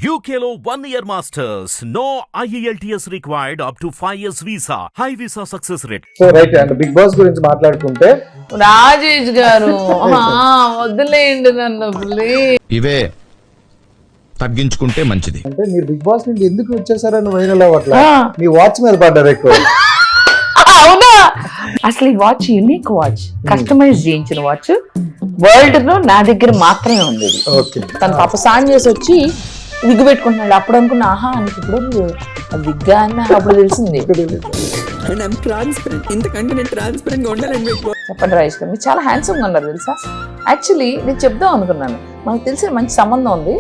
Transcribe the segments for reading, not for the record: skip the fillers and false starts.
UKLO 1 year masters. No IELTS required up to 5 years visa. High visa success rate. So right and big boss గురించి మాట్లాడుకుంటే రాజేష్ గారు వదిలేయండి నన్ను please. ఇవే తగ్గించుకుంటే మంచిది. అంటే మీరు బిగ్ బాస్ నుండి ఎందుకు వచ్చేసారని వైరల్ అవ్వట్లా మీ వాచ్ మీద పడ్డారు ఎక్కువ. అవునా? అసలు ఈ వాచ్ యూనిక్ వాచ్, కస్టమైజ్ చేయించిన వాచ్, వరల్డ్ లో నా దగ్గర మాత్రమే ఉంది. ఓకే, తన పాప సాన్ చేసి వచ్చి విగ్గు పెట్టుకుంటున్నాడు. అప్పుడు అనుకున్నా ఆహా అని, ఇప్పుడు విగ్గా అని అప్పుడు తెలిసింది. చెప్పండి రాజేష్ గారు, మీరు చాలా హ్యాండ్సమ్ గా ఉన్నారు తెలుసా. యాక్చువల్లీ నేను చెప్దాం అనుకున్నాను, మనకు తెలిసిన మంచి సంబంధం ఉంది.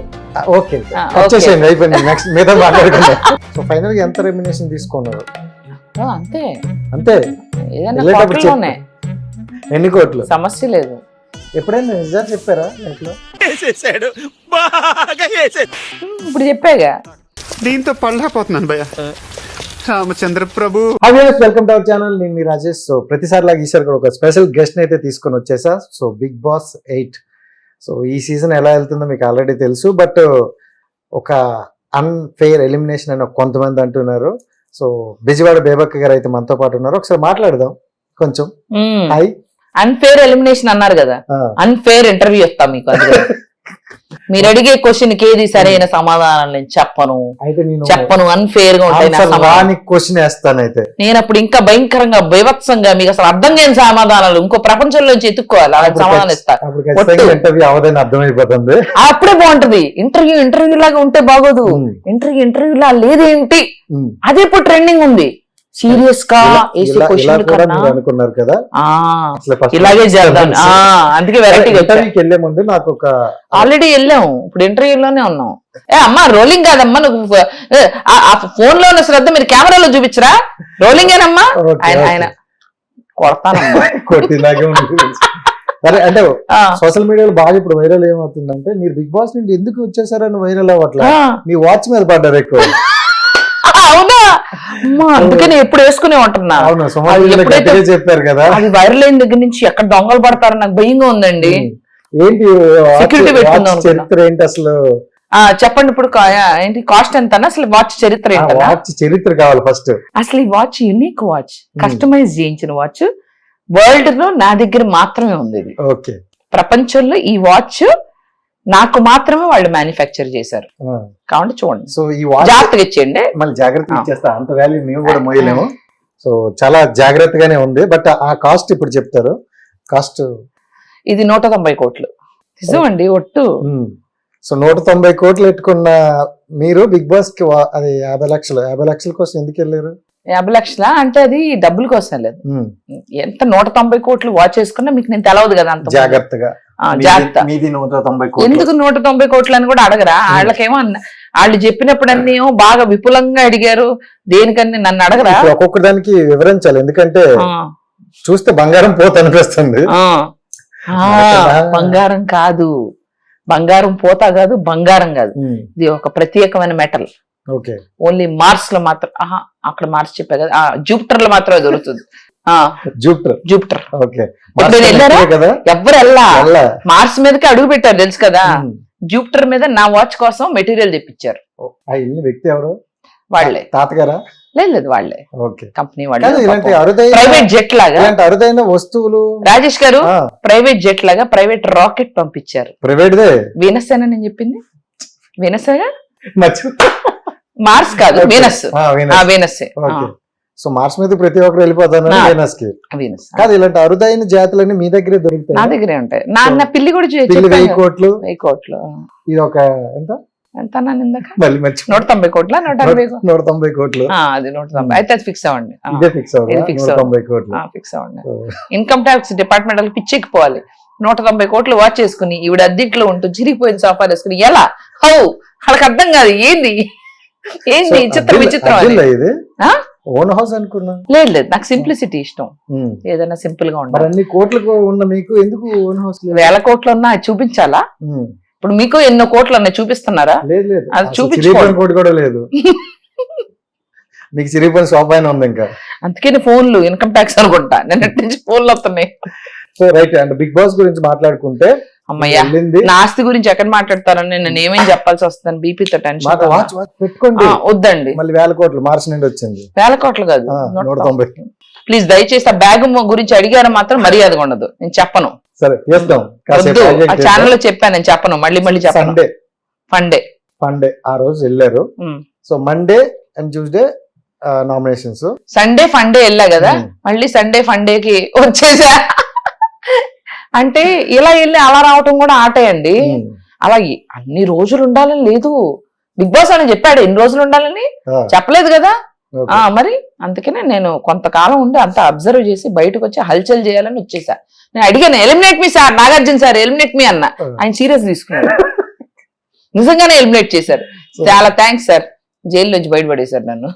ఓకే వచ్చేసేయండి, అయిపోయింది. నెక్స్ట్ మీద మాట్లాడుకుందాం. సో ఫైనల్ గా ఎంత రెమ్యునేషన్ తీసుకున్నారు? అంతే అంతే, ఏదైనా కోట్లలోనే, ఎన్ని కోట్లు సమస్య లేదు. ఎప్పుడైనా నిజాలు చెప్పారా ఇంట్లో? ఇప్పుడు చెప్పాగా. దీంతో పళ్ళపోతున్నాను భయ్య. Ramachandra Prabhu. Welcome to our channel. నేను మీ రాజేష్. సో ప్రతిసారి లాగా ఈసారి కూడా ఒక స్పెషల్ గెస్ట్ అయితే తీసుకొని వచ్చేసా. So big boss 8. సో ఈ సీజన్ ఎలా వెళ్తుందో మీకు ఆల్రెడీ తెలుసు, బట్ ఒక అన్ఫెయిర్ ఎలిమినేషన్ అని కొంతమంది అంటున్నారు. సో బిజివాడ బేబక్క గారు అయితే మనతో పాటు ఉన్నారు. ఒకసారి మాట్లాడదాం కొంచెం. హాయ్. అన్ఫేర్ ఎలిమినేషన్ అన్నారు కదా, అన్ఫేర్ ఇంటర్వ్యూ ఇస్తా మీకు. మీరు అడిగే క్వశ్చన్ కి ఏది సరైన సమాధానం నేను చెప్పను. అన్ఫేర్ గా ఉంటాయి క్వశ్చన్ వేస్తాను. అయితే నేను అప్పుడు ఇంకా భయంకరంగా బీభత్సంగా మీకు అసలు అర్థం కాని సమాధానాలు ఇంకో ప్రపంచంలోంచి ఎత్తుక్కోవాలి, అలా సమాధానం ఇస్తారు. ఇంటర్వ్యూ అవదని అర్థమైపోతుంది. అప్పుడే బాగుంటది. ఇంటర్వ్యూ లాగా ఉంటే బాగోదు. ఇంటర్వ్యూ లా లేదేంటి, అదే ఇప్పుడు ట్రెండింగ్ ఉంది. సీరియస్ గా అనుకున్నారు కదా, ఇలాగే చేద్దాం. అందుకే వెరైటీగా వెళ్లే ముందు నాకు ఒక ఆల్రెడీ వెళ్ళాం, ఇప్పుడు ఇంటర్వ్యూలోనే ఉన్నాం. అమ్మా రోలింగ్ కాదమ్మా, నువ్వు ఫోన్ లో ఉన్న శ్రద్ధ మీరు కెమెరాలో చూపించరా? రోలింగ్ ఏనమ్మా. ఆయన కొడతానమ్మా. కొట్టిలాగే ఉంది. సరే, అంటే సోషల్ మీడియాలో బాగా ఇప్పుడు వైరల్ ఏమవుతుందంటే, మీరు బిగ్ బాస్ నుండి ఎందుకు వచ్చేసారని వైరల్ అవ్వట్లా, మీ వాచ్ మీద పడ్డారు ఎక్కువ. అవునా? అందుకని ఎప్పుడు వేసుకునే ఉంటున్నా. చెప్పారు కదా, అది వైరల్ అయిన దగ్గర నుంచి ఎక్కడ దొంగలు పడతారో నాకు భయంగా ఉందండి. ఏంటి సెక్యూరిటీ పెట్టుకుందాం. చరిత్ర ఏంటి అసలు చెప్పండి. ఇప్పుడు ఏంటి కాస్ట్ ఎంత? అసలు వాచ్ చరిత్ర ఏంటి? వాచ్ చరిత్ర కావాలి ఫస్ట్. అసలు ఈ వాచ్ యూనిక్ వాచ్, కస్టమైజ్ చేయించిన వాచ్, వరల్డ్ లో నా దగ్గర మాత్రమే ఉంది. ఓకే, ప్రపంచంలో ఈ వాచ్ నాకు మాత్రమే వాళ్ళు మ్యానుఫ్యాక్చర్ చేశారు. కాబట్టి చూడండి. సో ఈ వాచ్ జాగ్రత్తగా ఇచ్చేయండి. మళ్ళీ జాగ్రత్తగా ఇచ్చేస్తా, అంత వాల్యూ మేము కూడా మోయలేము. సో చాలా జాగ్రత్తగానే ఉంది. బట్ ఆ కాస్ట్ ఇప్పుడు చెప్తారు. కాస్ట్ ఇది 190 కోట్లు. నిజమండి, ఒట్టు. సో 190 కోట్లు పెట్టుకున్న మీరు బిగ్ బాస్ కి అది 50 లక్షలు. 50 లక్షల కోసం ఎందుకు వెళ్ళారు? 50 లక్షల అంటే అది డబ్బుల కోసం లేదు. ఎంత 190 కోట్లు వాచ్ చేసుకున్నా మీకు నేను తెలవదు కదా, అంత జాగ్రత్తగా. జాగ్రత్త. మీది 190 కోట్లు. ఎందుకు 190 కోట్లు అని కూడా అడగరా? వాళ్ళకేమో వాళ్ళు చెప్పినప్పుడు ఏమో బాగా విపులంగా అడిగారు. దేనికని నన్ను అడగరా? ఒక్కొక్క దానికి వివరించాలి, ఎందుకంటే చూస్తే బంగారం పోత అనిపిస్తుంది. బంగారం కాదు, బంగారం పోతా కాదు, బంగారం కాదు. ఇది ఒక ప్రత్యేకమైన మెటల్. ఓకే, ఓన్లీ మార్స్ లో మాత్రం, అక్కడ మార్స్ చెప్పా కదా, జూపిటర్ లో మాత్రమే దొరుకుతుంది. జూపిటర్. ఓకే, ఎవ్వరు వెళ్ళా, మార్స్ మీదకి అడుగు పెట్టారు తెలుసు కదా. జూపిటర్ మీద నా వాచ్ కోసం మెటీరియల్ తెప్పించారు. వ్యక్తి ఎవరు? వాళ్లే. తాతగారా? లేదు వాళ్ళే, కంపెనీ వాళ్ళు. ప్రైవేట్ జెట్ లాగా అరుదైన వస్తువులు. రాజేష్ గారు ప్రైవేట్ జెట్ లాగా ప్రైవేట్ రాకెట్ పంపించారు. ప్రైవేట్ వీనస్ అని నేను చెప్పింది వీనస్గా, మార్స్ కాదు, వీనస్. వీనస్. సో మార్స్ మీద ప్రతి ఒక్కరు వెళ్ళిపోతాను వీనస్ కి. కాదు, ఇలాంటి అరుదైన జాతులన్నీ మీ దగ్గరే దొరుకుతాయి. నా దగ్గరే ఉంటాయి. నా పిల్లి కూడా 1000 కోట్లు. 1000 కోట్లు. ఇది ఒక ఎంత? 190 కోట్ల 190 కోట్లు. అది 190. అయితే అది ఫిక్స్ అవ్వండి. ఇదే ఫిక్స్ అవ్వండి. ఫిక్స్ అవ్వండి. Income tax department పిచ్చెక్కిపోవాలి. 190 కోట్లు వాచ్ చేసుకుని ఈవిడ అద్దెంట్లో ఉంటూ చిరిగిపోయిన సోఫాలు వేసుకుని ఎలా? వాళ్ళకి అర్థం కాదు. ఏంది విచిత్రం. ఓన్ హౌస్ అనుకున్నా. లేదు, నాకు సింప్లిసిటీ ఇష్టం. ఏదైనా సింపుల్ గా ఉండాలి. అన్ని కోట్లకు ఉన్న మీకు ఎందుకు ఓన్ హౌస్? 1000 కోట్లు ఉన్నా చూపించాలా? ఇప్పుడు మీకు ఎన్నో కోట్లు ఉన్నాయి, చూపిస్తున్నారా? అది చూపించుకోండి. కోటి కూడా లేదు. మీకు చిరిగిపోయిన సోఫా అయినా ఉంది ఇంకా. అందుకని ఫోన్లు ఇన్కమ్ ట్యాక్స్ అనుకుంటా, నిన్నటి నుంచి ఫోన్లు వస్తున్నాయి. So right and big boss గురించి మాట్లాడుకుంటే అమ్మయ్యా, వెళ్ళింది. నా ఆస్తి గురించి ఎక్కడ మాట్లాడతారని నేను ఏమేం చెప్పాల్సి వస్తాను, బీపీతో టెన్షన్. వాచ్ పెట్టుకోండి. వద్దండి, మళ్ళీ 1000 కోట్లు మార్చి నుండి వచ్చింది. 1000 కోట్లు కాదు, 190. ప్లీజ్ దయచేసి ఆ బ్యాగ్ గురించి అడిగారు మాత్రం మర్యాదగా ఉండదు, నేను చెప్పను. సరే చేద్దాం. వద్దు, ఆ ఛానల్ లో చెప్పాను, నేను చెప్పను, మళ్ళీ చెప్పను. ఫండే ఆ రోజు వెళ్ళారు. So Monday and Tuesday nominations. Sunday funday వెళ్ళా కదా, మళ్ళీ సండే ఫండేకి వచ్చేసా. అంటే ఇలా వెళ్ళి అలా రావటం కూడా ఆటే అండి. అలా అన్ని రోజులు ఉండాలని లేదు, బిగ్ బాస్ అని చెప్పాడు ఎన్ని రోజులు ఉండాలని, చెప్పలేదు కదా. మరి అందుకనే నేను కొంతకాలం ఉండి అంతా అబ్జర్వ్ చేసి బయటకు వచ్చి హల్చల్ చేయాలని వచ్చేసా. నేను అడిగాను, ఎలిమినేట్ మీ సార్ నాగార్జున సార్, ఎలిమినేట్ మీ అన్న. ఆయన సీరియస్ తీసుకున్నాడు, నిజంగానే ఎలిమినేట్ చేశారు. చాలా థ్యాంక్స్ సార్, జైలు నుంచి బయటపడేశారు నన్ను.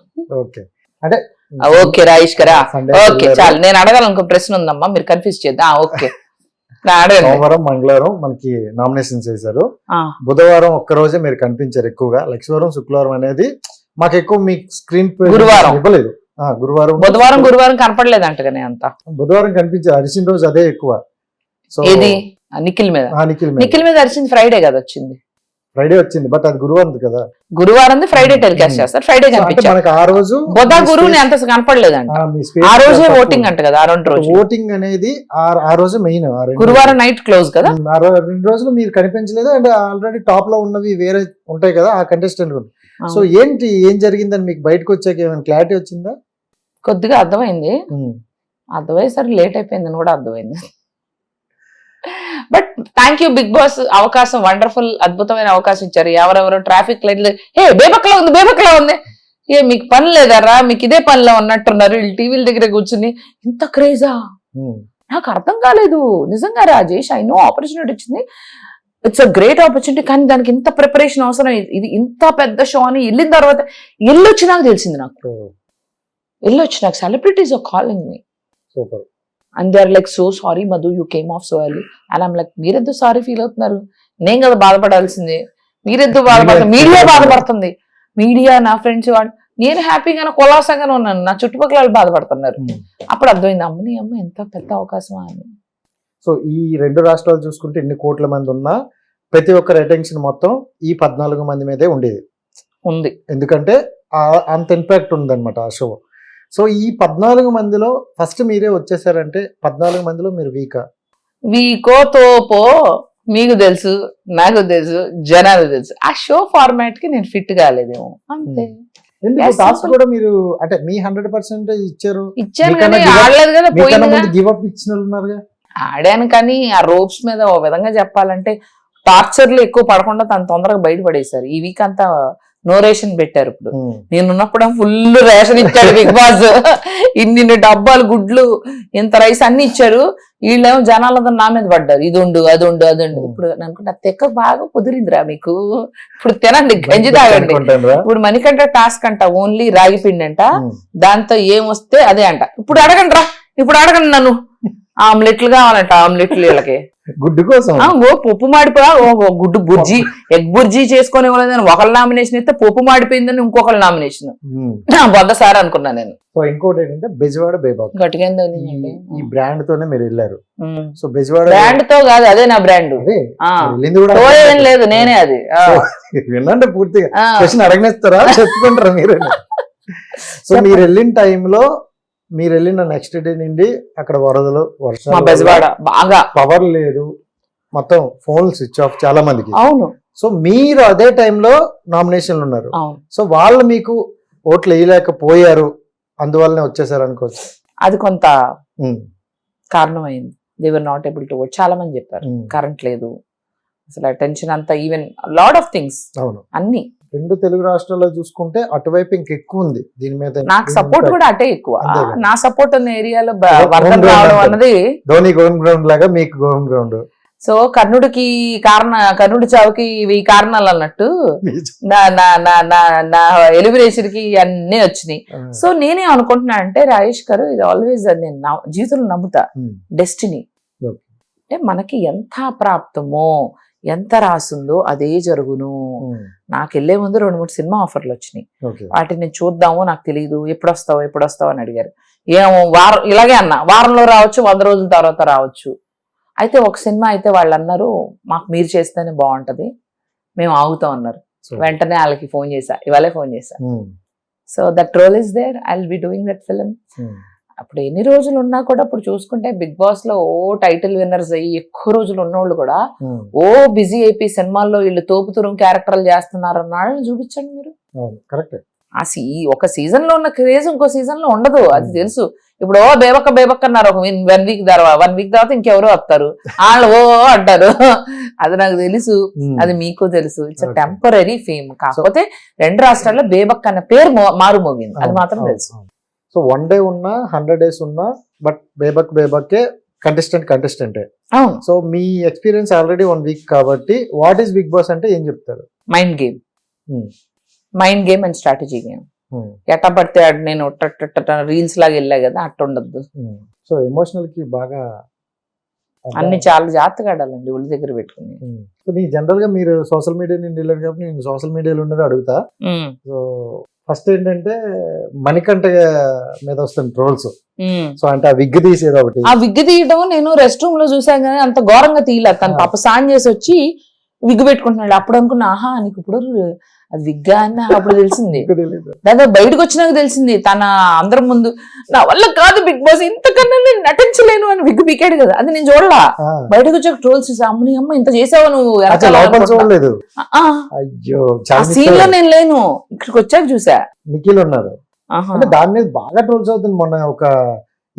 ఓకే రాయేష్ గారా, ఓకే చాలు. నేను అడగాలనుకో ప్రశ్న ఉందమ్మా, మీరు కన్ఫ్యూజ్ చేద్దాం. ఓకే, సోమవారం మంగళవారం మనకి నామినేషన్ చేశారు. బుధవారం ఒక్క రోజే మీరు కనిపించారు ఎక్కువగా. లక్ష్మీవారం శుక్రవారం అనేది మాకు ఎక్కువ మీ స్క్రీన్ గురువారం ఇవ్వలేదు. గురువారం కనపడలేదంటగానే అంతా. బుధవారం కనిపించారు, అరిసిన రోజు అదే ఎక్కువ. సో ఏది నిఖిల్ మీద అరిసింది ఫ్రైడే కదా వచ్చింది. ఫ్రైడే వచ్చింది, బట్ అది గురువారం కదా. గురువారం ఫ్రైడే టెలికాస్ట్ చేస్తారు, ఫ్రైడే కనిపించారు. ఆ రోజు బుధ గురువుని అంత కనపడలేదంట. ఆ రోజే ఓటింగ్ అంట కదా, ఆ 2 రోజులు ఓటింగ్ అనేది ఆ రోజు మెయిన్. గురువారం నైట్ క్లోజ్ కదా. 2 రోజులు మీరు కనిపించలేదు. అండ్ ఆల్రెడీ టాప్ లో ఉన్నవి వేరే ఉంటాయి కదా ఆ కంటెస్టెంట్. సో ఏంటి ఏం జరిగిందని మీకు బయటకు వచ్చాక ఏమైనా క్లారిటీ వచ్చిందా? కొద్దిగా అర్థమైంది, అర్థమయ్యేసరికి లేట్ అయిపోయిందని కూడా అర్థమైంది. But thank you big boss, అవకాశం వండర్ఫుల్, అద్భుతమైన అవకాశం ఇచ్చారు. ఎవరెవరో ట్రాఫిక్ లైట్లు బేబక్లా ఉంది, మీకు పని లేదరా, మీకు ఇదే పనిలో ఉన్నట్టున్నారు వీళ్ళు టీవీల దగ్గర కూర్చుని. ఇంత క్రేజా నాకు అర్థం కాలేదు నిజంగా. రాజేష్, ఐ నో ఆపర్చునిటీ వచ్చింది, ఇట్స్ అ గ్రేట్ ఆపర్చునిటీ, కానీ దానికి ఇంత ప్రిపరేషన్ అవసరం. ఇది ఇంత పెద్ద షో అని వెళ్ళిన తర్వాత వెళ్ళొచ్చి నాకు తెలిసింది. నాకు celebrities are calling me and they are like, so sorry Madhu, you came off so early. And I'm like, మీరెందుకు సారీ ఫీల్ అవుతున్నారు? నేను కదా బాధపడాల్సింది, మీరెందుకు బాధపడుతున్నారు? మీడియా బాధపడుతుంది, మీడియా నా ఫ్రెండ్స్ వాళ్ళు. నేను హ్యాపీగానే కులాసంగానే ఉన్నాను, నా చుట్టుపక్కల వాళ్ళు బాధపడుతున్నారు. అప్పుడు అర్థమైంది, అమ్మ ఎంత పెద్ద అవకాశం అని. సో ఈ 2 రాష్ట్రాలు చూసుకుంటే ఎన్ని కోట్ల మంది ఉన్నా ప్రతి ఒక్కరి అటెన్షన్ మొత్తం ఈ 14 మంది మీదే ఉంది. ఎందుకంటే అంత ఇంపాక్ట్ ఉందన్నమాట ఆ షో. సో ఈ 14 మందిలో ఫస్ట్ మీరే వచ్చేసారంటే 14 మందిలో మీరు వీకో తోపో మీకు తెలుసు, నాకు తెలుసు, జనాలు తెలుసు. ఆ షో ఫార్మాట్ కి నేను ఫిట్ కాలేదేమో అంతే. టాస్క్ కూడా మీరు అంటే మీ 100% ఇచ్చారు కానీ ఆడలేదు కదా, పోయింది. గివ్ అప్ ఇచ్చిన ఉన్నారుగా. ఆడాను కానీ ఆ రోప్స్ మీద ఓ విధంగా చెప్పాలంటే టార్చర్లు ఎక్కువ పడకుండా తను తొందరగా బయటపడేశారు. ఈ వీక్ అంతా నో రేషన్ పెట్టారు. ఇప్పుడు నేనున్నప్పుడు ఫుల్ రేషన్ ఇచ్చాడు బిగ్ బాస్, ఇన్ని డబ్బాలు గుడ్లు ఇంత రైస్ అన్ని ఇచ్చారు. వీళ్ళేమో జనాలందరూ నా మీద పడ్డారు, ఇది ఉండు అది ఉండు. ఇప్పుడు అనుకుంటా తెక్క బాగా కుదిరిందిరా మీకు, ఇప్పుడు తినండి గంజి తాగండి. ఇప్పుడు మణికంట టాస్క్ అంట ఓన్లీ రాగి పిండి అంట, దాంతో ఏం వస్తే అదే అంట. ఇప్పుడు అడగండి నన్ను, ఆమ్లెట్లు కావాలంట, ఆమ్లెట్లు వీళ్ళకి గుడ్డు కోసం పప్పు మాడిపోయా, గుడ్డు బుర్జీ, ఎగ్ బుర్జీ చేసుకునే వాళ్ళని ఒకళ్ళ నామినేషన్ అయితే పప్పు మాడిపోయిందని ఇంకొకళ్ళ నామినేషన్. 100 సార్ అనుకున్నా నేను. సో ఇంకోటి ఏంటంటే బెజవాడ బేబాక్ గట్టిగా ఈ బ్రాండ్ తోనే మీరు వెళ్ళారు. సో బెజవాడ బ్రాండ్ తో కాదు, అదే నా బ్రాండ్, ఏం లేదు నేనే అది. వినండి పూర్తిగా, క్వశ్చన్ అడగనేస్తారా చెప్పుకుంటారా మీరు? సో మీరు వెళ్ళిన టైంలో, మీరు వెళ్ళిన నెక్స్ట్ డే నుండి అక్కడ వరదలు, వర్షాలు, బాగా పవర్ లేదు, మొత్తం ఫోన్ స్విచ్ ఆఫ్ చాలా మందికి. అవును. సో మీరు అదే టైంలో నామినేషన్లు ఉన్నారు. సో వాళ్ళు మీకు ఓట్లు వేయలేకపోయారు, అందువల్లనే వచ్చేసారు అనుకోవచ్చు. అది కొంత కారణమైంది. They were not able to vote. చాలా మంది చెప్పారు కరెంట్ లేదు, అసలు అటెన్షన్ అంతా, ఈవెన్ లాట్ ఆఫ్ థింగ్స్. అవును, అన్ని 2 తెలుగు రాష్ట్రాల్లో చూసుకుంటే అటువైపు ఇంకెక్కువ ఉంది దీని మీద. నాకు సపోర్ట్ కూడా అటే ఎక్కువ. నా సపోర్ట్ ఉన్న ఏరియాలో వరద రావడం అన్నది ధోని గోన్ గ్రౌండ్ లాగా మీకు గోన్ గ్రౌండ్. సో కర్ణుడికి కర్ణుడి చావుకి ఈ కారణాలు అన్నట్టు నా ఎలిమినేషన్ కి అన్ని వచ్చినాయి. సో నేనే అనుకుంటున్నా అంటే రాయేష్ గారు, ఇది ఆల్వేస్ నేను నా జీవితంలో నమ్ముతా, డెస్టినీ అంటే మనకి ఎంత ప్రాప్తమో ఎంత రాసిందో అదే జరుగును. నాకు వెళ్లే ముందు 2-3 సినిమా ఆఫర్లు వచ్చినాయి, వాటిని చూద్దాము, నాకు తెలియదు ఎప్పుడు వస్తావు అని అడిగారు. ఏమో ఇలాగే అన్నా, వారంలో రావచ్చు, 100 రోజుల తర్వాత రావచ్చు. అయితే ఒక సినిమా అయితే వాళ్ళు అన్నారు మాకు మీరు చేస్తేనే బాగుంటది, మేము ఆగుతాం అన్నారు. So, వెంటనే వాళ్ళకి ఫోన్ చేశా, ఇవాళే ఫోన్ చేశా. So that role is there, I will be doing that film. అప్పుడు ఎన్ని రోజులు ఉన్నా కూడా అప్పుడు చూసుకుంటే బిగ్ బాస్ లో టైటిల్ విన్నర్స్ అయ్యి ఎక్కువ రోజులు ఉన్నోళ్ళు కూడా బిజీ అయిపోయి సినిమాల్లో వీళ్ళు తోపుతురం క్యారెక్టర్లు చేస్తున్నారు అన్నాళ్ళని చూపించండి మీరు. కరెక్ట్. ఒక సీజన్ లో ఉన్న క్రేజ్ ఇంకో సీజన్ లో ఉండదు, అది తెలుసు. ఇప్పుడు బేబక్క అన్నారు ఒక 1 వీక్ తర్వాత ఇంకెవరో వస్తారు, వాళ్ళు అంటారు, అది నాకు తెలుసు, అది మీకు తెలుసు. It's temporary fame. కాకపోతే 2 రాష్ట్రాల్లో బేబక్క అన్న పేరు మారుమోగింది, అది మాత్రం తెలుసు. సో 1 డే ఉన్నా 100 days ఉన్నా బట్ బేబక్కే కంటెస్టెంటే. అవును. సో మీ ఎక్స్పీరియన్స్ ఆల్రెడీ 1 week కాబట్టి వాట్ ఈస్ బిగ్ బాస్ అంటే ఏం చెప్తారు? Mind game and strategy game. ఎట్లా పడితే నేను రీల్స్ లాగా వెళ్ళా కదా, అట్ట ఉండద్దు. సో ఎమోషనల్ కి బాగా అన్ని చాలా జాగ్రత్తగా ఆడాలండి, ఒళ్ళు దగ్గర పెట్టుకుని. సో నీ జనరల్ గా మీరు సోషల్ మీడియా నుండి వెళ్ళారు కాబట్టి నేను సోషల్ మీడియాలో ఉన్నది అడుగుతా. సో ఫస్ట్ ఏంటంటే మణికంఠ మీద వస్తుంది ట్రోల్స్. సో అంటే ఆ విగ్ తీసేది ఒకటి. ఆ విగ్ తీయడం నేను రెస్ట్ రూమ్ లో చూసాను కానీ అంత ఘోరంగా తీయలేదు. తన పాప స్నానం చేసి వచ్చి విగ్ పెట్టుకుంటున్నాడు. అప్పుడు అనుకున్నా, ఆహా నీకు ఇప్పుడు అది విగ్గా అని అప్పుడు తెలిసింది. దాదాపు బయటకు వచ్చినాక తెలిసింది, తన అందరి ముందు నా వల్ల కాదు బిగ్ బాస్, ఇంతకన్నా నేను నటించలేను అని విగ్ పీకాడు కదా, అది నేను చూడలా. బయటకు వచ్చాక ట్రోల్స్ అమ్మని అమ్మ ఇంత చేసావా నువ్వు, ఆ సీన్ లో నేను లేను, ఇక్కడికి వచ్చాక చూసా. నిఖిల్ ఉన్నారు అంటే దాని మీద బాగా ట్రోల్స్ అవుతుంది. మొన్న ఒక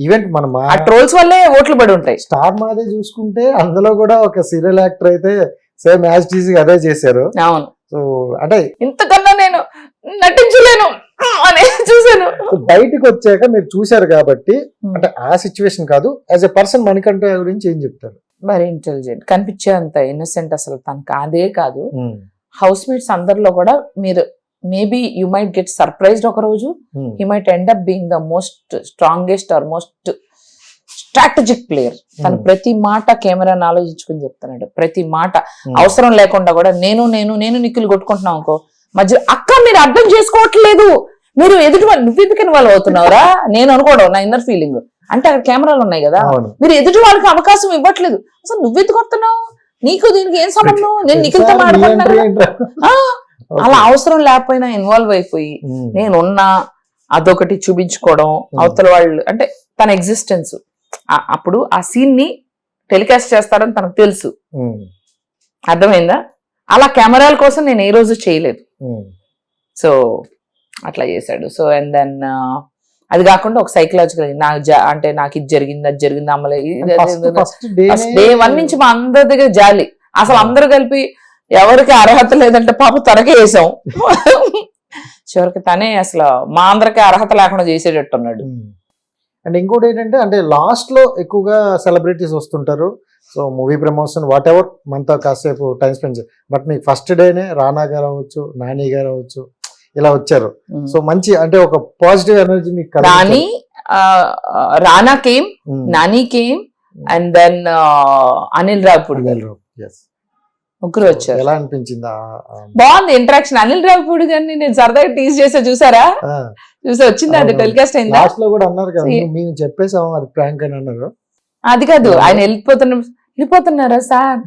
ఈవెంట్ మనం ఆ ట్రోల్స్ వల్లే ఓట్లు పడి ఉంటాయి. స్టార్ మాదే చూసుకుంటే అందులో కూడా ఒక సీరియల్ యాక్టర్ అయితే సేమ్ యాజ్ టీజీ అదే చేశారు. అవును. సో అంటే ఇంతకన్నా నేను నటించలేను అని చూసాను. బయటకు వచ్చాక మీరు చూసారు కాబట్టి అంటే ఆ సిచ్యువేషన్ కాదు, యాజ్ ఎ పర్సన్ మణికంఠ గురించి ఏం చెప్తారు? వెరీ ఇంటెలిజెంట్, కనిపించేంత ఇన్నోసెంట్ అసలు తనకు అదే కాదు. హౌస్ మేట్స్ అందరిలో కూడా మీరు maybe you might get surprised ఒక రోజు. He might end up being the most strongest or most strategic player. తను ప్రతి మాట కెమెరాని ఆలోచించుకుని చెప్తున్నాడు, ప్రతి మాట అవసరం లేకుండా కూడా నేను నిక్కులు కొట్టుకుంటున్నావు అనుకో మధ్య, అక్క మీరు అర్థం చేసుకోవట్లేదు, మీరు నువ్వు ఎందుకని వాళ్ళు అవుతున్నావురా నేను అనుకోవడం నా ఇన్నర్ ఫీలింగ్. అంటే అక్కడ కెమెరాలు ఉన్నాయి కదా, మీరు ఎదుటి వాళ్ళకి అవకాశం ఇవ్వట్లేదు, అసలు నువ్వెందుకు వస్తున్నావు, నీకు దీనికి ఏం సంబంధం, నేను నిఖిల్తో మాట్లాడుతున్నా. అలా అవసరం లేకపోయినా ఇన్వాల్వ్ అయిపోయి నేనున్నా అదొకటి చూపించుకోవడం, అవతల వాళ్ళు అంటే తన ఎగ్జిస్టెన్స్. అప్పుడు ఆ సీన్ ని టెలికాస్ట్ చేస్తారని తనకు తెలుసు, అర్థమైందా? అలా కెమెరాల కోసం నేను ఏ రోజు చేయలేదు. సో అట్లా చేశాడు. సో అండ్ దెన్ అది కాకుండా ఒక సైకలాజికల్ అంటే నాకు ఇది జరిగింది అది జరిగింది అమ్మలే. డే 1 నుంచి మా అందరి దగ్గర జాలి, అసలు అందరూ కలిపి ఎవరికి అర్హత లేదంటే పాప తనకే వేసాం. చివరికి తనే అసలు మా అందరికీ అర్హత లేకుండా చేసేటట్టున్నాడు. అండ్ ఇంకోటి ఏంటంటే అంటే లాస్ట్ లో ఎక్కువగా సెలబ్రిటీస్ వస్తుంటారు. So movie promotion what ever మనతో కాసేపు టైం స్పెండ్ చేయాలి. బట్ మీకు ఫస్ట్ డేనే రానా గారు అవ్వచ్చు, నాని గారు అవ్వచ్చు, ఇలా వచ్చారు. సో మంచి అంటే ఒక పాజిటివ్ ఎనర్జీ మీకు. Rana came, Nani came and then Anil Ravipudi ముగ్గురు వచ్చారు. ఎలా అనిపించింది? బాగుంది ఇంటరాక్షన్. అనిల్ రావిపూడి గారిని నేను సరదాగా టీజ్ చేసా, చూసారా? వచ్చింది అది టెలికాస్ట్ అయింది. లాస్ట్ లో కూడా అన్నారు కదా, మేము చెప్పేసాం అది ప్రాంక్ అని అన్నారు. అది కాదు, ఆయన వెళ్ళిపోతున్నారా సార్,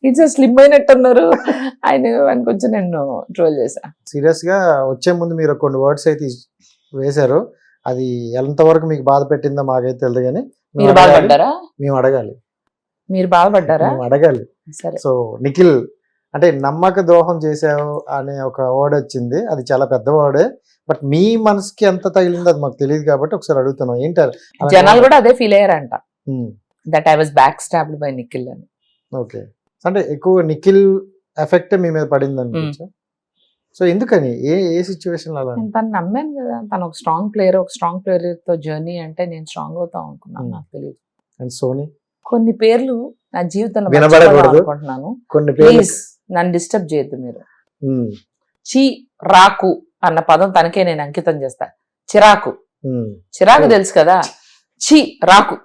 ఇట్స్ స్లిమ్ అయినట్టున్నారు ఆయన అని కొంచెం నేను ట్రోల్ చేశా. సీరియస్ గా వచ్చే ముందు మీరు కొన్ని వర్డ్స్ అయితే వేశారు, అది ఎంతవరకు మీకు బాధ పెట్టిందో మాకైతే తెలియదు కానీ మీరు బాధపడ్డారా? మేము అడగాలి. మీరు బాధపడ్డారా? అడగాలి. సరే. సో నిఖిల్ అంటే నమ్మక ద్రోహం చేసావు అనే ఒక వర్డ్ వచ్చింది, అది చాలా పెద్ద వర్డే. బట్ మీ మనసుకి ఎంత తగిలిందో అది మాకు తెలియదు కాబట్టి ఒకసారి అడుగుతున్నాం. ఏంటారు జనాలు కూడా అదే ఫీల్ అయ్యారంట, that I was back stabbed by Nikhil అని. ఓకే, అంటే ఎక్కువ నిఖిల్ ఎఫెక్ట్ మీ మీద పడింది అనిపించా. సో ఎందుకని ఏ సిచ్యువేషన్ అలా? తను నమ్మాను కదా, తను ఒక స్ట్రాంగ్ ప్లేయర్ తో జర్నీ అంటే నేను స్ట్రాంగ్ అవుతాం అనుకున్నాను, నాకు తెలియదు. అండ్ సోనీ కొన్ని పేర్లు నా జీవితంలో అనుకుంటున్నాను, ప్లీజ్ నన్ను డిస్టర్బ్ చేయొద్దు మీరు. చి రాకు అన్న పదం తనకే నేను అంకితం చేస్తా. చిరాకు తెలుసు కదా, చి రాకు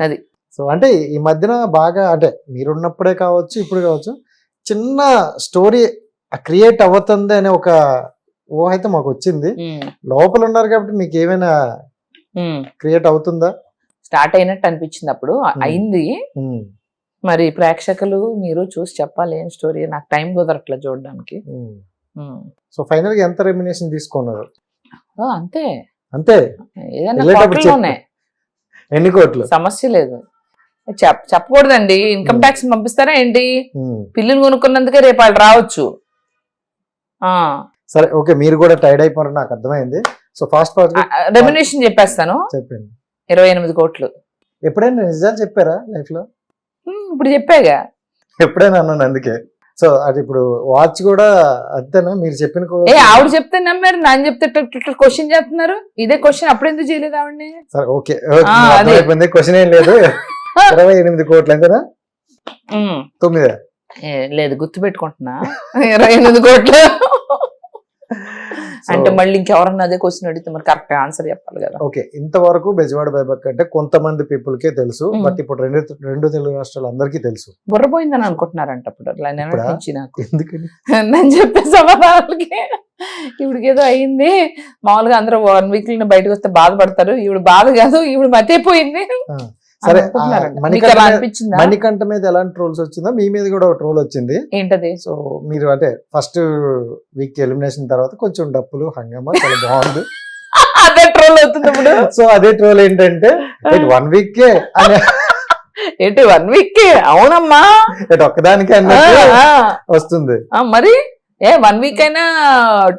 అది. సో అంటే ఈ మధ్యన బాగా అంటే మీరున్నప్పుడే కావచ్చు ఇప్పుడు కావచ్చు చిన్న స్టోరీ క్రియేట్ అవుతుంది అనే ఒక ఊహ అయితే మాకు వచ్చింది. లోపల ఉన్నారు కాబట్టి మీకు ఏమైనా క్రియేట్ అవుతుందా? స్టార్ట్ అయినట్టు అనిపించింది అప్పుడు అయింది. మరి ప్రేక్షకులు మీరు చూసి చెప్పాలి ఏం స్టోరీ, నాకు టైం కుదరట్లేదు చూడడానికి. సో ఫైనల్ గా ఎంత రెమ్యునేషన్ తీసుకున్నారు? అంతే అంతే, ఏదైనా వెళ్ళేటప్పుడు కోట్లలోనే, ఎన్ని కోట్లు? సమస్య లేదు. చెప్పకూడదండి. ఇన్కమ్ ట్యాక్స్ పంపిస్తారా ఏంటి? పిల్లులు కొనుక్కున్నందుకే రేపు వాళ్ళు రావచ్చు. సరే ఓకే, మీరు కూడా టైర్డ్ అయిపోయారు నాకు అర్థమైంది. సో ఫాస్ట్ రెమ్యునేషన్ చెప్పేస్తాను, చెప్పండి. 28 కోట్లు. ఎప్పుడైనా నిజాలు చెప్పారా లైఫ్ లో? ఇప్పుడు చెప్పాగా. ఎప్పుడైనా అన్నాను అందుకే. సో అది ఇప్పుడు వాచ్ కూడా అంతేనా మీరు చెప్పిన ఆవిడ చెప్తే నమ్మారు, నాన్న చెప్తే క్వశ్చన్ చేస్తున్నారు. ఇదే క్వశ్చన్ అప్పుడు ఎందుకు చేయలేదు ఆవిడని? సరే ఓకే, అయిపోయింది. క్వశ్చన్ ఏం లేదు. 28 కోట్లు అంతేనా? 9 లేదు, గుర్తు పెట్టుకుంటున్నా. 28 కోట్లు అంటే మళ్ళీ ఇంకెవరన్నా అదే క్వశ్చన్ అడిగితే మరి కరెక్ట్ ఆన్సర్ చెప్పాలి కదా. ఓకే, ఇంతవరకు బెజవాడ బైబక్ అంటే కొంతమంది పీపుల్ కే తెలుసు, బట్ ఇప్పుడు రెండు తెలుగు రాష్ట్రాలు అందరికీ తెలుసు. బుర్రపోయిందని అనుకుంటున్నారంట అప్పుడు. అట్లా నాకు ఎందుకని నేను చెప్పే సమాధానాలకి ఇవిడికి ఏదో అయింది. మామూలుగా అందరూ 1 వీక్ బయటకు వస్తే బాధపడతారు, ఈవిడ బాధ కాదు, ఈవిడ మతిపోయింది. సరే, అనిపించింది. మణికంఠ మీద ఎలాంటి ట్రోల్స్ వచ్చిందో మీ మీద కూడా ఒక ట్రోల్ వచ్చింది. ఏంటది? సో మీరు అంటే ఫస్ట్ వీక్ ఎలిమినేషన్ తర్వాత కొంచెం డప్పులు హంగామా చాలా బాగుంది. అదే ట్రోల్ అవుతుంది ఇప్పుడు. సో అదే ట్రోల్ ఏంటంటే 1 వీక్ ఏంటి 1 వీక్? అవునమ్మా, ఒక్కదానికి అన్నట్టు వస్తుంది. మరి 1 వీక్ అయినా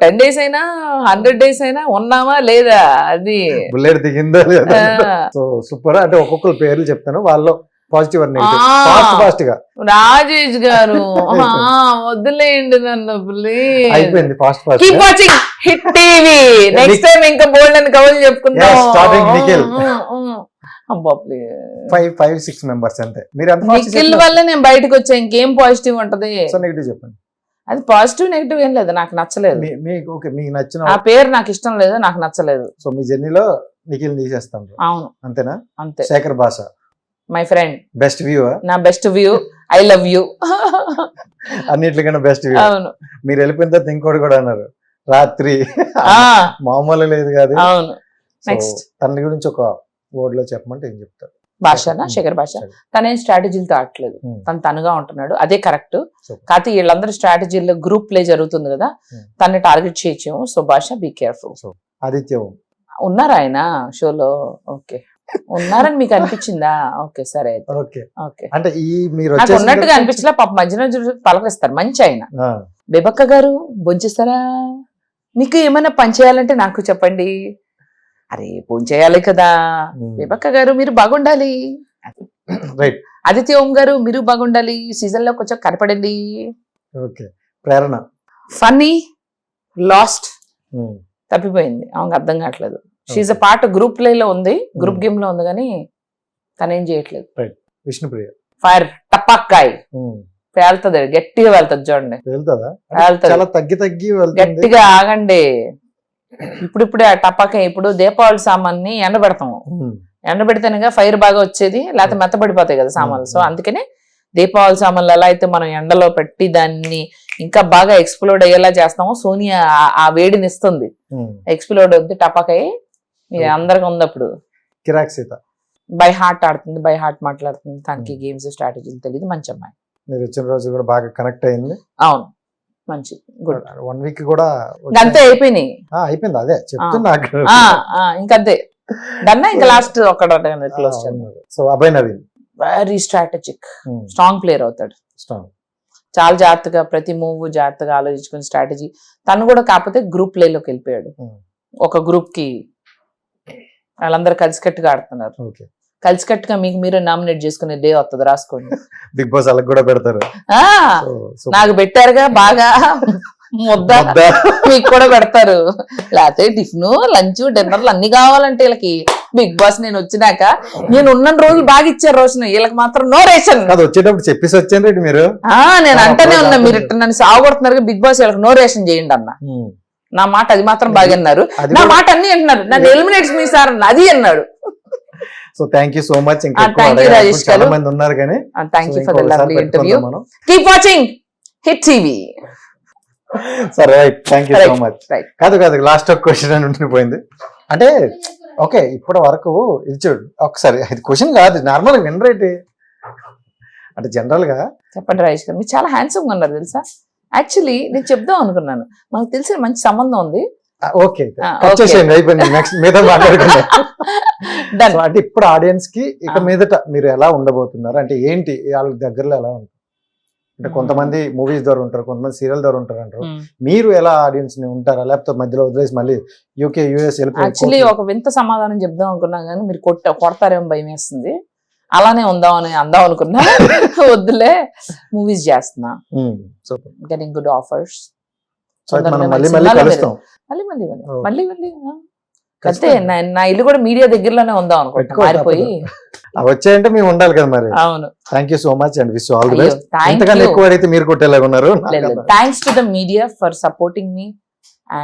10 days అయినా 100 days అయినా ఉన్నామా లేదా అది బుల్లెట్ దిగిందా లేదా. So super. అంటే ఒక్కొక్కరు పేర్లు చెప్తాను, వాళ్ళు పాజిటివ్ అండ్ నెగటివ్ ఫాస్ట్ గా. రాజేష్ గారు వదిలేయండి నన్ను ప్లీజ్. అయిపోయింది fast keep watching Hit TV. Next time ఇంకా బోల్డ్ అని కవర్ చెప్పుకుందాం. స్టార్టింగ్ నిఖిల్ అబ్బా ప్లీజ్ 5-6 మెంబర్స్ అంతే. మీరు నిఖిల్ వల్ల నేను బయటకు వచ్చా, ఇంకేం పాజిటివ్ ఉంటది? సో నెగటివ్ చెప్పండి. అది పాజిటివ్ నెగిటివ్ ఏం లేదు, నాకు నచ్చలేదు. మీకు నచ్చిన ఆ పేరు నాకు ఇష్టం లేదు, నాకు నచ్చలేదు. సో మీ జర్నీలో నిఖిల్ తీసేస్తాను. అవును, అంతేనా? అంతే. శేఖర్ భాష మై ఫ్రెండ్, బెస్ట్ వ్యూ. నా best view, I love you. అన్నిటికన్నా బెస్ట్ వ్యూ. అవును. మీరు వెళ్ళిపోయిన తర్వాత ఇంకోటి కూడా అన్నారు, రాత్రి మామూలు లేదు కాదు. అవును. నెక్స్ట్ తన గురించి ఒక వర్డ్ లో చెప్పమంటే ఏం చెప్తారు? భాషనా? శేఖర్ భాష. తనేం స్ట్రాటజీలతో ఆడట్లేదు, తనుగా ఉంటున్నాడు, అదే కరెక్ట్. కాకపోతే వీళ్ళందరూ స్ట్రాటజీలో గ్రూప్ ప్లే జరుగుతుంది కదా, తన్ని టార్గెట్ చేయొచ్చేమో. సో భాష బీ కేర్ఫుల్. ఆదిత్య ఉన్నారా ఆయన షోలో? ఓకే, ఉన్నారని మీకు అనిపించిందా? ఓకే సరే ఓకే. ఓకే, అంటే ఈ మీరు నాకు ఉన్నట్టుగా అనిపించలే. పాప మధ్యన పలకరిస్తారు, మంచి ఆయన. బేబక్క గారు భోంచేస్తారా? మీకు ఏమైనా పని చేయాలంటే నాకు చెప్పండి. అరే ఫోన్ చేయాలి కదా. బేబక్క గారు మీరు బాగుండాలి. ఆదిత్య ఓం గారు మీరు బాగుండాలి, సీజన్ లో కొంచెం కనపడండి. ప్రేరణ ఫన్నీ లాస్ట్ తప్పిపోయింది, ఆమెకు అర్థం కావట్లేదు. She a part group play లో ఉంది, గ్రూప్ గేమ్ లో ఉంది, కానీ తనేం చేయట్లేదు. విష్ణుప్రియ ఫైర్ టపాకాయ్ పేలుతుంది, గట్టిగా వెళ్తుంది. చూడండి గట్టిగా ఆగండి. ఇప్పుడిప్పుడే ఆ టపాకాయ, ఇప్పుడు దీపావళి సామాన్ని ఎండబెడతాము, ఎండబెడితేనేగా ఫైర్ బాగా వచ్చేది, లేకపోతే మెత్తబడిపోతాయి కదా సామాన్లు. సో అందుకనే దీపావళి సామాన్లు ఎలా అయితే మనం ఎండలో పెట్టి దాన్ని ఇంకా బాగా ఎక్స్ప్లోడ్ అయ్యేలా చేస్తామో, సోనియా ఆ వేడిని ఇస్తుంది. ఎక్స్ప్లోడ్ వద్దు టపాకాయ, అందరికి ఉంది. అప్పుడు కిరాక్ సీత బై హార్ట్ ఆడుతుంది, బై హార్ట్ మాట్లాడుతుంది, తనకి గేమ్స్ స్ట్రాటజీలు తెలియదు. మంచి అమ్మాయి. మీరు వచ్చిన రోజు కూడా బాగా కనెక్ట్ అయింది. అవును, మంచిది. గుడ్. 1 వీక్ కూడా అంతే అయిపోయినాయి. అయిపోయింది, అదే చెప్తున్నా. ఇంకంతే దన్నా, ఇంకా లాస్ట్ ఒక్కడ close. So Abhay Naveen very strategic, strong player అవుతాడు. చాలా జాగ్రత్తగా ప్రతి మూవ్ జాగ్రత్తగా ఆలోచించుకుని స్ట్రాటజీ. తను కూడా కాకపోతే గ్రూప్ ప్లే లోకి వెళ్ళిపోయాడు. ఒక గ్రూప్ కి వాళ్ళందరూ కలిసికట్టుగా ఆడుతున్నారు. కలిసికట్టుగా మీకు మీరే నామినేట్ చేసుకునే డే వస్తుంది, రాసుకోండి. బిగ్ బాస్ అలా కూడా పెడతారు. నాకు పెట్టారుగా బాగా ముద్ద, మీకు కూడా పెడతారు. లేకపోతే టిఫిన్ లంచ్ డిన్నర్లు అన్ని కావాలంటే వీళ్ళకి బిగ్ బాస్ నేను వచ్చినాక, నేను ఉన్న రోజులు బాగా ఇచ్చారు రోషన్, వీళ్ళకి మాత్రం నో రేషన్. వచ్చేటప్పుడు చెప్పేసి వచ్చాను మీరు. నేను అంటేనే ఉన్నా, మీరు నన్ను సాగుకొడుతున్నారు బిగ్ బాస్, వీళ్ళకి నో రేషన్ చేయండి అన్న. నా మాట అది మాత్రం బాగా అన్నారు, నా మాట అన్ని అంటున్నారు. నన్ను ఎలిమినేట్స్ మీ సార్ అది అన్నాడు. So thank you so much. చాలా మంది ఉన్నారు కానీ thank you for the lovely interview. Keep watching Hit TV. సరే right, thank you so much. కాదు లాస్ట్ ఒక క్వశ్చన్ అని ఉండిపోయింది. అంటే ఓకే ఇప్పటి వరకు ఇది చూడు ఒకసారి ఇది క్వశ్చన్ కాదు నార్మల్ వినరేటి అంటే జనరల్ గా చెప్పండి రాజేష్ గారు, మీరు చాలా హ్యాండ్సమ్ ఉన్నారు తెలుసా. యాక్చువల్లీ నేను చెప్దాం అనుకున్నాను, మనకు తెలిసిన మంచి సంబంధం ఉంది. ఓకే వచ్చేసేయండి అయిపోయింది నెక్స్ట్ మీద మాట్లాడుకుందాం. Done. So, అంటే ఇప్పుడు ఆడియన్స్ కి ఇక మీదట మీరు ఎలా ఉండబోతున్నారు అంటే ఏంటి వాళ్ళ దగ్గరలో ఎలా ఉంటారు అంటే కొంతమంది మూవీస్ ద్వారా ఉంటారు, కొంతమంది సీరియల్ ద్వారా ఉంటారు అంటారు. మీరు ఎలా ఆడియన్స్ ని ఉంటారా లేకపోతే మధ్యలో వదిలేసి మళ్ళీ యూకే యూఎస్ యాక్చువల్లీ ఒక వింత సమాధానం చెప్దాం అనుకున్నాను కానీ మీరు కొడతారేమో భయం వేస్తుంది. అలానే అందాం అనుకున్నా. వద్దులే, మూవీస్ చేస్తున్నా, గెటింగ్ గుడ్ ఆఫర్స్. మళ్ళీ కలుస్తాం మళ్ళీ అయితే నా ఇల్లు కూడా మీడియా దగ్గరలోనే ఉందాం అనుకుంటా మారిపోయి. వచ్చాయంటే మేము ఉండాలి కదా మరి. అవును, thank you so much and wish all the best. ఇంతకన్నా ఎక్కువ అడిగితే మీరు కొట్టేలాగా ఉన్నారు. Thanks to the media for supporting me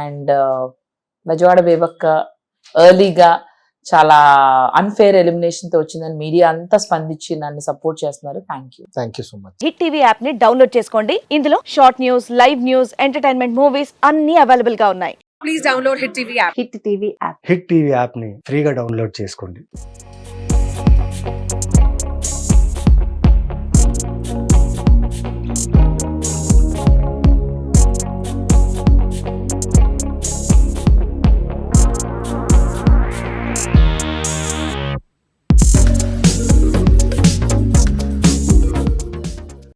and Bezawada Bebakka ఎర్లీగా చాలా అన్ఫేర్ ఎలిమినేషన్ తో వచ్చిందని మీడియా అంతా స్పందించి నన్ను సపోర్ట్ చేస్తున్నారు. Thank you so much. Hit TV app ని డౌన్లోడ్ చేసుకోండి. ఇందులో short news, live news, entertainment movies అన్ని అవైలబుల్ గా ఉన్నాయి. Please download hit TV app. Hit TV app hit TV యాప్ని ఫ్రీగా డౌన్లోడ్ చేసుకోండి.